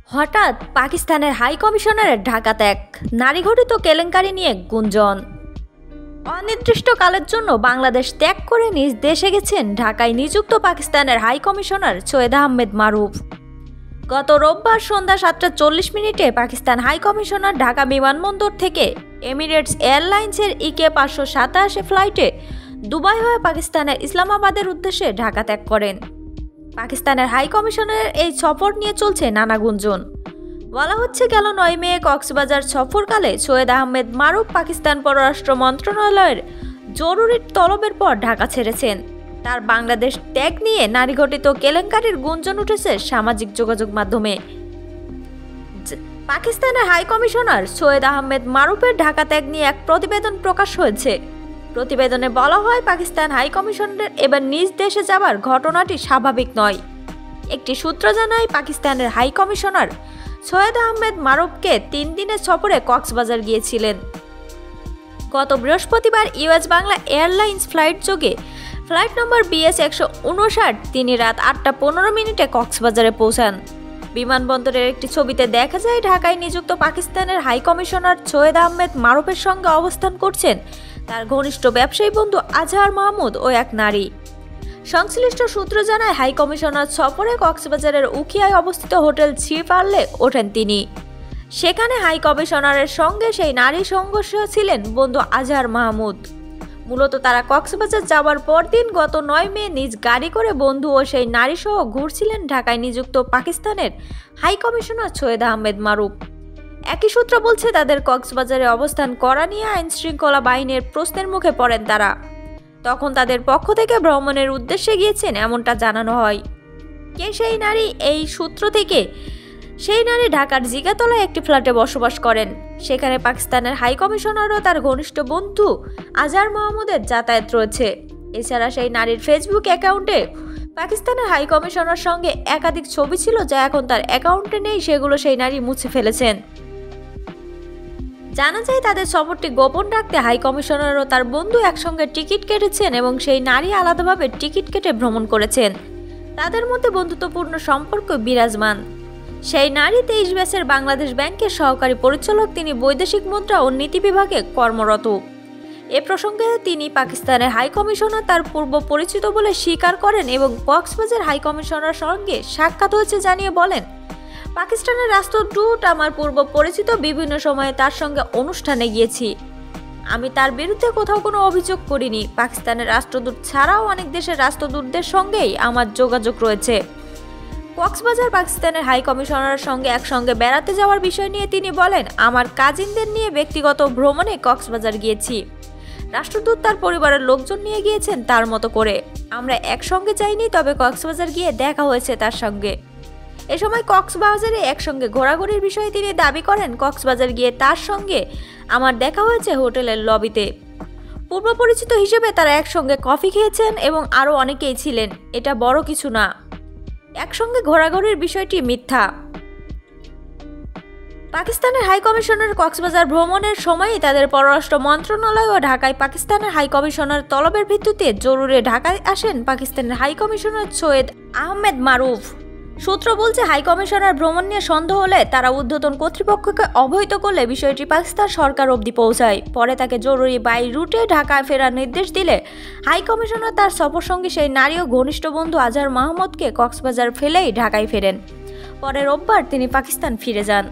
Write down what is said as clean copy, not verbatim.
হঠাৎ পাকিস্তানের হাই কমিশনারের ঢাকা ত্যাগ, নারী ঘটিত কেলেঙ্কারি নিয়ে গুঞ্জন। অনির্দিষ্টকালের জন্য বাংলাদেশ ত্যাগ করে নিজ দেশে গেছেন ঢাকায় নিযুক্ত পাকিস্তানের হাই কমিশনার সৈয়দ আহমেদ মারুফ। গত রোববার সন্ধ্যা 7:40 পাকিস্তান হাই কমিশনার ঢাকা বিমানবন্দর থেকে এমিরেটস এয়ারলাইন্সের EK-587 ফ্লাইটে দুবাই হয়ে পাকিস্তানের ইসলামাবাদের উদ্দেশ্যে ঢাকা ত্যাগ করেন। পাকিস্তানের হাই কমিশনারের এই সফর নিয়ে চলছে নানা গুঞ্জন। বলা হচ্ছে গেল 9 মে কক্সবাজার সফরকালে সৈয়দ আহমেদ মারুফ পাকিস্তান পররাষ্ট্র মন্ত্রণালয়ের জরুরি তলবের পর ঢাকা ছেড়েছেন। তার বাংলাদেশ ত্যাগ নিয়ে নারী ঘটিত কেলেঙ্কারির গুঞ্জন উঠেছে সামাজিক যোগাযোগ মাধ্যমে। পাকিস্তানের হাই কমিশনার সৈয়দ আহমেদ মারুফের ঢাকা ত্যাগ নিয়ে এক প্রতিবেদন প্রকাশ হয়েছে। প্রতিবেদনে বলা হয়, পাকিস্তান হাই কমিশনারের এবার নিজ দেশে যাবার ঘটনাটি স্বাভাবিক নয়। একটি সূত্র জানায়, পাকিস্তানের হাই কমিশনার সৈয়দ আহমেদ মারুফকে 3 দিনের সফরে কক্সবাজার গিয়েছিলেন। গত বৃহস্পতিবার US বাংলা এয়ারলাইন্স ফ্লাইট যোগে ফ্লাইট নম্বর BS-159 তিনি রাত 8:15 কক্সবাজারে পৌঁছান। বিমানবন্দরের একটি ছবিতে দেখা যায়, ঢাকায় নিযুক্ত পাকিস্তানের হাই কমিশনার সৈয়দ আহমেদ মারুফের সঙ্গে অবস্থান করছেন তার ঘনিষ্ঠ ব্যবসায়ী বন্ধু আজহার মাহমুদ ও এক নারী। সংশ্লিষ্ট সূত্র জানায়, হাই কমিশনার সফরে কক্সবাজারের উখিয়ায় অবস্থিত হোটেল সি পার্লে ওঠেন তিনি। সেখানে হাই কমিশনারের সঙ্গে সেই নারী সংঘর্ষ ছিলেন বন্ধু আজহার মাহমুদ। মূলত তারা কক্সবাজার যাওয়ার পরদিন গত 9 মে নিজ গাড়ি করে বন্ধু ও সেই নারী সহ ঘুরছিলেন ঢাকায় নিযুক্ত পাকিস্তানের হাই কমিশনার সৈয়দ আহমেদ মারুফ। একই সূত্র বলছে, তাদের কক্সবাজারে অবস্থান করা নিয়ে আইন শৃঙ্খলা বাহিনীর প্রশ্নের মুখে পড়েন তারা। তখন তাদের পক্ষ থেকে ভ্রমণের উদ্দেশ্যে গিয়েছেন এমনটা জানানো হয়। কে সেই নারী? এই সূত্র থেকে সেই নারী ঢাকার জিগাতলায় একটি ফ্ল্যাটে বসবাস করেন। সেখানে পাকিস্তানের হাই কমিশনার ও তার ঘনিষ্ঠ বন্ধু আজহার মাহমুদের যাতায়াত রয়েছে। এছাড়া সেই নারীর ফেসবুক অ্যাকাউন্টে পাকিস্তানের হাই কমিশনার সঙ্গে একাধিক ছবি ছিল, যা এখন তার অ্যাকাউন্টে নেই। সেগুলো সেই নারী মুছে ফেলেছেন। জানা যায়, তাদের সফরটি গোপন রাখতে হাই কমিশনার ও তার বন্ধু একসঙ্গে টিকিট কেটেছেন এবং সেই নারী আলাদাভাবে টিকিট কেটে ভ্রমণ করেছেন। তাদের মধ্যে বন্ধুত্বপূর্ণ সম্পর্ক বিরাজমান। সেই নারী 23 ব্যাচের বাংলাদেশ ব্যাংকের সহকারী পরিচালক। তিনি বৈদেশিক মুদ্রা ও নীতি বিভাগে কর্মরত। এ প্রসঙ্গে তিনি পাকিস্তানের হাই কমিশনার তার পূর্ব পরিচিত বলে স্বীকার করেন এবং কক্সবাজার হাই কমিশনার সঙ্গে সাক্ষাৎ হয়েছে জানিয়ে বলেন, পাকিস্তানের রাষ্ট্রদূত আমার পূর্ব পরিচিত, বিভিন্ন সময়ে তার সঙ্গে অনুষ্ঠানে গিয়েছি। আমি তার বিরুদ্ধে কোথাও কোনো অভিযোগ করিনি। পাকিস্তানের রাষ্ট্রদূত ছাড়াও অনেক দেশের রাষ্ট্রদূতদের সঙ্গেই আমার যোগাযোগ রয়েছে। কক্সবাজার পাকিস্তানের হাই কমিশনারের সঙ্গে একসঙ্গে বেড়াতে যাওয়ার বিষয় নিয়ে তিনি বলেন, আমার কাজিনদের নিয়ে ব্যক্তিগত ভ্রমণে কক্সবাজার গিয়েছি। রাষ্ট্রদূত তার পরিবারের লোকজন নিয়ে গিয়েছেন তার মতো করে। আমরা একসঙ্গে যাইনি, তবে কক্সবাজার গিয়ে দেখা হয়েছে তার সঙ্গে। এ সময় কক্সবাজারে একসঙ্গে ঘোরাঘুরির বিষয়ে তিনি দাবি করেন, কক্সবাজার গিয়ে তার সঙ্গে আমার দেখা হয়েছে হোটেলের লবিতে। পূর্ব পরিচিত হিসেবে তারা একসঙ্গে কফি খেয়েছেন এবং আরও অনেকেই ছিলেন। এটা বড় কিছু না। একসঙ্গে ঘোরাঘুরির বিষয়টি মিথ্যা। পাকিস্তানের হাই কমিশনার কক্সবাজার ভ্রমণের সময়ই তাদের পররাষ্ট্র মন্ত্রণালয় ও ঢাকায় পাকিস্তানের হাই কমিশনার তলবের ভিত্তিতে জরুরি ঢাকায় আসেন পাকিস্তানের হাই কমিশনার সৈয়দ আহমেদ মারুফ। সূত্র বলছে, হাই কমিশনার ভ্রমণ নিয়ে সন্দেহ হলে তারা ঊর্ধ্বতন কর্তৃপক্ষকে অবহিত করলে বিষয়টি পাকিস্তান সরকার অবধি পৌঁছায়। পরে তাকে জরুরি বাই রুটে ঢাকায় ফেরার নির্দেশ দিলে হাই কমিশনার তার সফরসঙ্গী সেই নারী ও ঘনিষ্ঠ বন্ধু আজহার মাহমুদকে কক্সবাজার ফেলেই ঢাকায় ফেরেন। পরে রোববার তিনি পাকিস্তান ফিরে যান।